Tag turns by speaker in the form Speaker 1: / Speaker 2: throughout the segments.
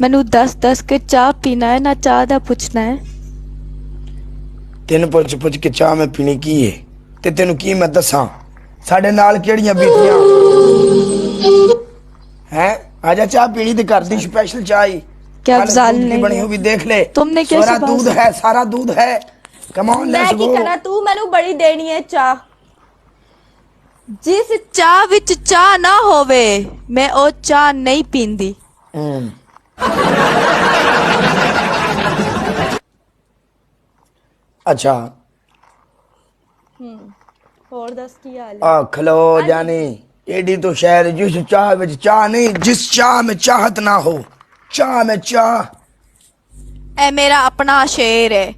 Speaker 1: मैनू दस दस के चाह पीना है ना चाह दा पुछना है।
Speaker 2: तेन पुछ पुछ के चाह मैं पीनी की है ते तेनू की मैं दसा साडे नाल केड़ियां बीतियां हैं। आजा चाह पीनी ते कर दी स्पेशल चाह ही।
Speaker 1: क्या
Speaker 2: कल
Speaker 1: जाल
Speaker 2: दूध की
Speaker 1: नहीं
Speaker 2: बनी
Speaker 1: है।
Speaker 2: हुई देख ले।
Speaker 1: तुमने कैसे
Speaker 2: सारा दूध है, सारा दूध है। कम ऑन लेट्स
Speaker 3: मैं की
Speaker 2: गो।
Speaker 3: करा तू मैनू बड़ी देनी है चाह।
Speaker 1: जिस चाह विच चाह ना होवे मैं ओ चाह नहीं पींदी।
Speaker 2: अच्छा
Speaker 3: होर दस की हाल है।
Speaker 2: आ खलो जानी एडी तो शहर जिस चाह विच चाह नहीं, जिस चाह में चाहत ना हो। चाह में चाह
Speaker 1: ए मेरा अपना शेर है।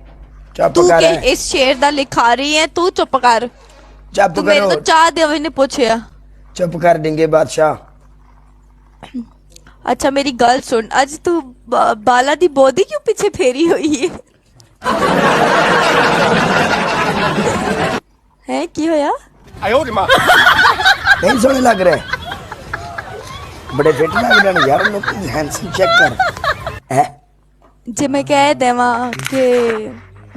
Speaker 2: चुप
Speaker 1: तू
Speaker 2: कर
Speaker 1: के इस शेर दा लिखा रही है। तू चुप कर।
Speaker 2: चुप
Speaker 1: तू मेरे
Speaker 2: करो
Speaker 1: तो चाह दे नहीं पूछया।
Speaker 2: चुप कर देंगे बादशाह।
Speaker 1: अच्छा मेरी गल सुन अज तू बाला दी बोदी क्यों पीछे फेरी हुई है? है की होया?
Speaker 2: नहीं सोने लग रहे बड़े फिट लग रहे हैं यार लोग। हैंडसम चेक कर है।
Speaker 1: जे मैं कह देवा कि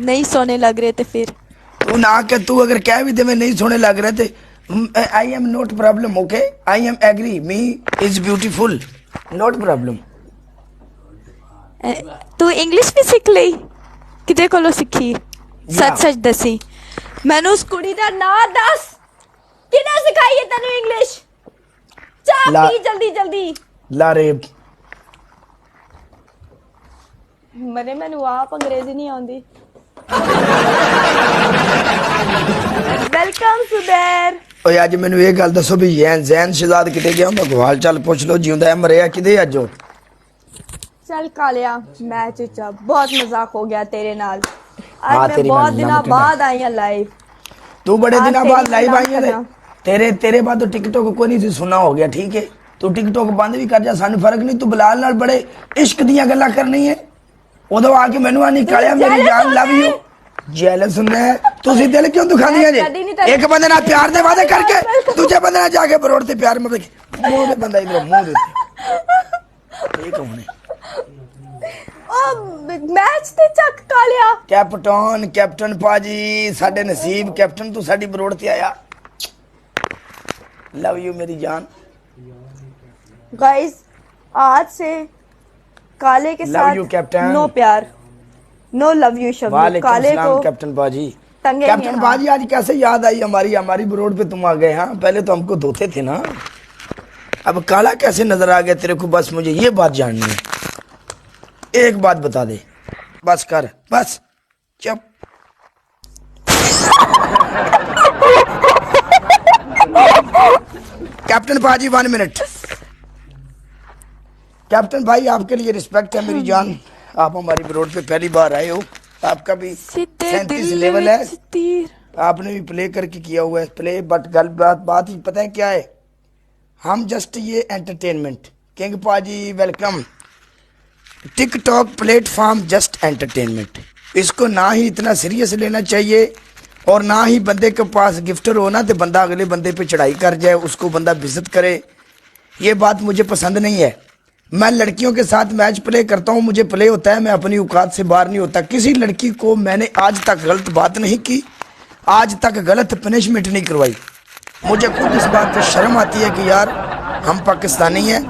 Speaker 1: नहीं सोने लग रहे थे फिर
Speaker 2: तू ना के तू अगर कह भी दे मैं नहीं सोने लग रहे थे I am not problem. Okay I am agree me is beautiful not problem.
Speaker 1: तू इंग्लिश भी सीख ली किते कोलो सीखी? सच सच दसी मैनू उस कुड़ी दा ना दस किने सिखाई है तन्नू इंग्लिश? चाह पी जल्दी जल्दी।
Speaker 2: लारे
Speaker 3: मरे मैनू आप अंग्रेजी नहीं आंदी। वेलकम सुबेर।
Speaker 2: ओए अज मैनू ये गल दसो भी जैन शहजाद किते गया मैं हाल चाल पुछ लो जिंदा है मरिया किदे अज ओ?
Speaker 3: चल कालिया मैच विच बहुत मजाक हो गया तेरे नाल।
Speaker 2: हाँ,
Speaker 3: आज मैं
Speaker 2: तेरी
Speaker 3: बहुत
Speaker 2: मैं
Speaker 3: दिनों
Speaker 2: नमक
Speaker 3: बाद आई हूं लाइव।
Speaker 2: तू बड़े
Speaker 3: आज
Speaker 2: दिनों
Speaker 3: तेरी
Speaker 2: बाद लाइव आई
Speaker 3: मजाक
Speaker 2: है
Speaker 3: करा।
Speaker 2: तेरे बाद तो टिकटॉक को नहीं सी सुना हो गया। ठीक है तू टिकटॉक बंद भी कर जा सानू फर्क नहीं। तू बिलाल नाल बड़े इश्क दियां गल्लां करनी है उदों आके मैनू आनी कालिया मेरी जान लव यू जेलस हुंदा है। तुसी दिल क्यों दुखांदियां जे? एक बंदे नाल प्यार दे वादे करके दूजे बंदे नाल जाके बरोड़ ते प्यार में मुंह दे बंदा इधर मुंह दे ठीक होने
Speaker 3: ओ मैच ते चक कालिया।
Speaker 2: कैप्टन पाजी साडे नसीब कैप्टन तू साडी बरोड़ ते आया। लव यू मेरी जान।
Speaker 3: गाइस आज से काले के
Speaker 2: Love you,
Speaker 3: साथ
Speaker 2: कैप्टन।
Speaker 3: नो प्यार नो लव यू शब्द
Speaker 2: वालेकुम
Speaker 3: काले
Speaker 2: सलाम
Speaker 3: को
Speaker 2: कैप्टन बाजी।
Speaker 3: टंगे
Speaker 2: कैप्टन
Speaker 3: हैं,
Speaker 2: बाजी आज कैसे याद आई हमारी बरोड पे तुम आ गए। हाँ पहले तो हमको धोते थे ना अब काला कैसे नजर आ गया तेरे को? बस मुझे ये बात जाननी है। एक बात बता दे बस कर बस चुप। कैप्टन बाजी 1 मिनट। कैप्टन भाई आपके लिए रिस्पेक्ट है मेरी जान। आप हमारी बरोड पे पहली बार आए हो। आपका भी 37 लेवल है। आपने भी प्ले करके किया हुआ है प्ले बट गल बात ही पता है क्या है? हम जस्ट ये एंटरटेनमेंट किंग पाजी welcome. TikTok platform just entertainment. इसको ना ही इतना सीरियस लेना चाहिए और ना ही बंदे के पास गिफ्टर हो ना तो बंदा अगले बंदे पे चढ़ाई कर जाए उसको बंदा बेइज्जत करे। ये बात मुझे पसंद नहीं है। मैं लड़कियों के साथ मैच प्ले करता हूँ मुझे प्ले होता है मैं अपनी औकात से बाहर नहीं होता। किसी लड़की को मैंने आज तक गलत बात नहीं की आज तक गलत पनिशमेंट नहीं करवाई। मुझे खुद इस बात पर शर्म आती है कि यार हम पाकिस्तानी हैं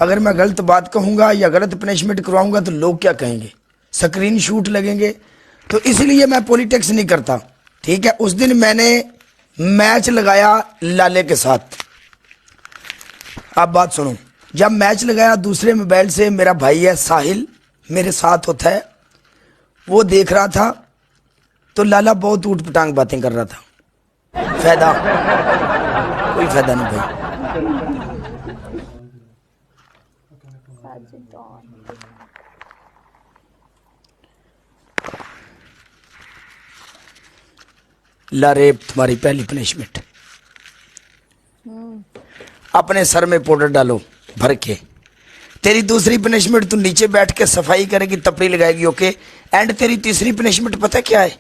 Speaker 2: अगर मैं गलत बात कहूँगा या गलत पनिशमेंट करवाऊँगा तो लोग क्या कहेंगे? स्क्रीन शूट लगेंगे। तो इसलिए मैं पॉलिटिक्स नहीं करता। ठीक है उस दिन मैंने मैच लगाया लाले के साथ। आप बात सुनो जब मैच लगाया दूसरे मोबाइल से मेरा भाई है साहिल मेरे साथ होता है वो देख रहा था तो लाला बहुत ऊट पटांग बातें कर रहा था। फायदा कोई फायदा नहीं भाई। ला रेप तुम्हारी पहली पनिशमेंट। अपने सर में पाउडर डालो भर के। तेरी दूसरी पनिशमेंट तू नीचे बैठ के सफाई करेगी तपड़ी लगाएगी। ओके एंड तेरी तीसरी पनिशमेंट पता क्या है?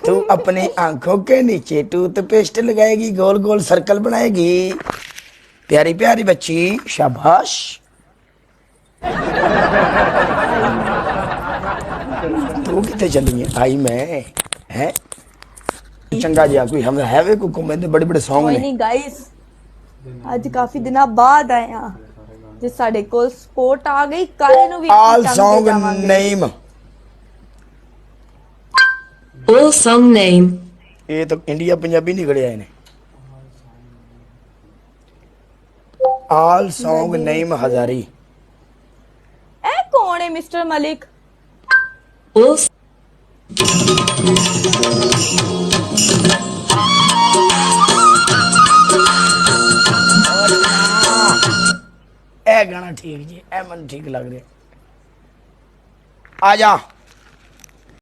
Speaker 2: तू अपनी आंखों के नीचे टूथपेस्ट लगाएगी गोल गोल सर्कल बनाएगी प्यारी प्यारी बच्ची, शाबाश। तू कितने चली है? आई मैं है चंगा जिहा कोई हम है वे कोई कहंदे बड़े बड़े सॉन्ग
Speaker 3: कोई
Speaker 2: ने।
Speaker 3: नहीं गाइस, ਅੱਜ ਕਾਫੀ ਦਿਨਾਂ ਬਾਅਦ ਆਏ ਆ ਜੇ ਸਾਡੇ ਕੋਲ ਸਪੋਰਟ ਆ ਗਈ ਕਾਲੇ ਨੂੰ ਵੀ
Speaker 2: All
Speaker 3: ਕੰਮ ਤੇ
Speaker 2: song
Speaker 3: ਜਾਵਾਂਗੇ।
Speaker 2: name,
Speaker 4: All song name.
Speaker 2: ये तो इंडिया पंजाबी नहीं खड़े आए ने। All song name Hazari.
Speaker 3: ਇਹ ਕੌਣ ਹੈ ਮਿਸਟਰ ਮਲਿਕ?
Speaker 4: All
Speaker 2: ए गाना ठीक जी, ए मन ठीक लग रहा। आजा